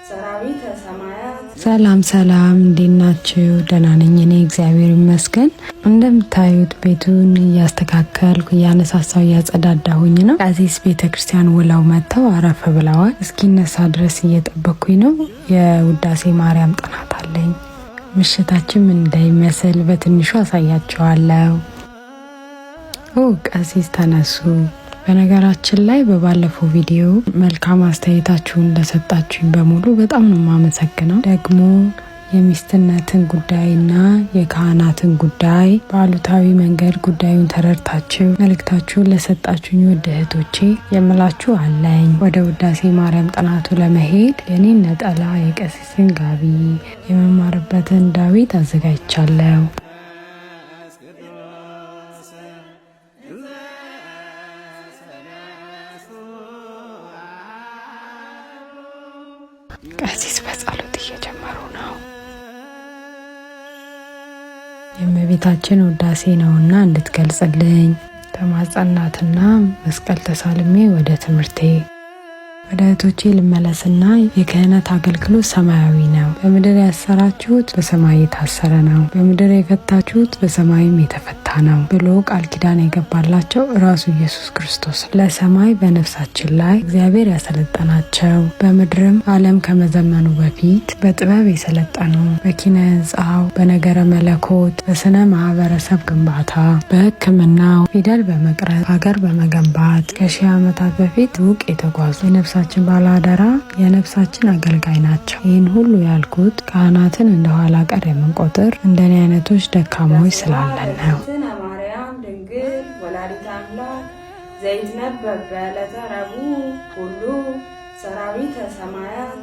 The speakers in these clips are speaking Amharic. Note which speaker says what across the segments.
Speaker 1: ሰራዊተ ሰማያት
Speaker 2: ሰላም ሰላም፣ እንዴት ናችሁ? ደህና ነኝ እኔ እግዚአብሔር ይመስገን። እንደምታዩት ቤቱን እያስተካከልኩ እያነሳሳው እያጸዳዳሁኝ ነው። ቀሲስ ቤተክርስቲያን ውለው መጥተው አረፈ ብለዋል። እስኪነሳ ድረስ እየጠበኩኝ ነው። የውዳሴ ማርያም ጥናት አለኝ። ምሽታችን ምን እንደሚመስል በትንሹ አሳያቸዋለሁ። ቀሲስ ተነሱ። በነገራችን ላይ በባለፈው ቪዲዮ መልካም አስተያየታችሁን ለሰጣችሁኝ በሙሉ በጣም ነው የማመሰግነው። ደግሞ የሚስትነትን ጉዳይና የካህናትን ጉዳይ በአሉታዊ መንገድ ጉዳዩን ተረድታችሁ መልእክታችሁን ለሰጣችሁኝ ውድ እህቶቼ የምላችሁ አለኝ። ወደ ውዳሴ ማርያም ጥናቱ ለመሄድ የኔን ነጠላ፣ የቀሲስን ጋቢ፣ የመማርበትን ዳዊት አዘጋጅቻለሁ። ቀሲስ በጸሎት እየጀመሩ ነው። የእመቤታችን ውዳሴ ነውና እንድትገልጽልኝ ተማጸናትና መስቀል ተሳልሜ ወደ ትምህርቴ ወደ እህቶቼ ልመለስና የክህነት አገልግሎት ሰማያዊ ነው። በምድር ያሰራችሁት በሰማይ የታሰረ ነው፣ በምድር የፈታችሁት በሰማይም የተፈታ ነው ብሎ ቃል ኪዳን የገባላቸው ራሱ ኢየሱስ ክርስቶስ ለሰማይ በነፍሳችን ላይ እግዚአብሔር ያሰለጠናቸው፣ በምድርም ዓለም ከመዘመኑ በፊት በጥበብ የሰለጠኑ፣ በኪነ ሕንጻው፣ በነገረ መለኮት፣ በስነ ማህበረሰብ ግንባታ፣ በሕክምናው፣ ፊደል በመቅረጽ ሀገር በመገንባት ከ1000 ዓመታት በፊት ሩቅ የተጓዙ የነፍሳችን ባለአደራ የነፍሳችን አገልጋይ ናቸው። ይህን ሁሉ ያልኩት ካህናትን እንደኋላ ቀር የምንቆጥር እንደኔ አይነቶች ደካሞች ስላለን ነው።
Speaker 1: ማርያም ድንግል ወላዲተ አምላክ ዘይትነበብ በዕለተ ረቡዕ ሁሉ ሰራዊተ ሰማያት።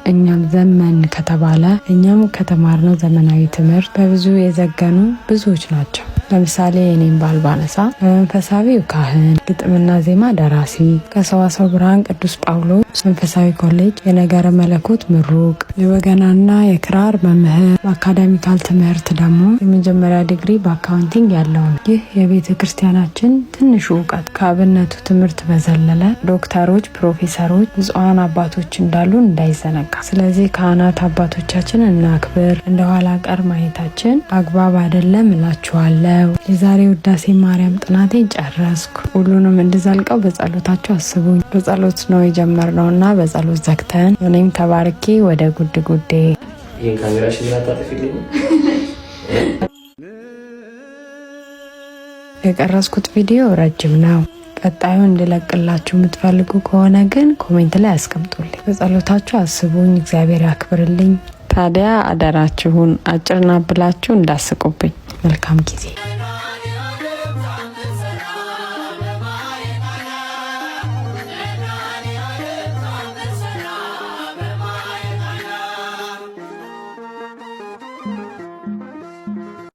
Speaker 2: እኛም ዘመን ከተባለ እኛም ከተማርነው ዘመናዊ ትምህርት በብዙ የዘገኑ ብዙዎች ናቸው። ለምሳሌ የኔም ባል ባነሳ በመንፈሳዊው ካህን፣ ግጥምና ዜማ ደራሲ፣ ከሰዋሰው ብርሃን ቅዱስ ጳውሎስ መንፈሳዊ ኮሌጅ የነገረ መለኮት ምሩቅ፣ የበገናና የክራር መምህር፣ በአካዳሚካል ትምህርት ደግሞ የመጀመሪያ ዲግሪ በአካውንቲንግ ያለው ነው። ይህ የቤተ ክርስቲያናችን ትንሹ እውቀት ከአብነቱ ትምህርት በዘለለ ዶክተሮች፣ ፕሮፌሰሮች፣ ብፁዓን አባቶች እንዳሉን እንዳይዘነጋ። ስለዚህ ካህናት አባቶቻችን እናክብር። እንደኋላ ቀር ማየታችን አግባብ አይደለም እላችኋለሁ። የዛሬ ውዳሴ ማርያም ጥናቴን ጨረስኩ። ሁሉንም እንድዘልቀው በጸሎታችሁ አስቡኝ። በጸሎት ነው የጀመርነው እና በጸሎት ዘግተን እኔም ተባርኬ ወደ ጉድ ጉዴ።
Speaker 3: ይሄን ካሜራሽን ታጣጥፊልኝ።
Speaker 2: የቀረስኩት ቪዲዮ ረጅም ነው። ቀጣዩ እንድለቅላችሁ የምትፈልጉ ከሆነ ግን ኮሜንት ላይ አስቀምጡልኝ። በጸሎታችሁ አስቡኝ። እግዚአብሔር ያክብርልኝ። ታዲያ አደራችሁን አጭርና ብላችሁ እንዳስቁብኝ። መልካም ጊዜ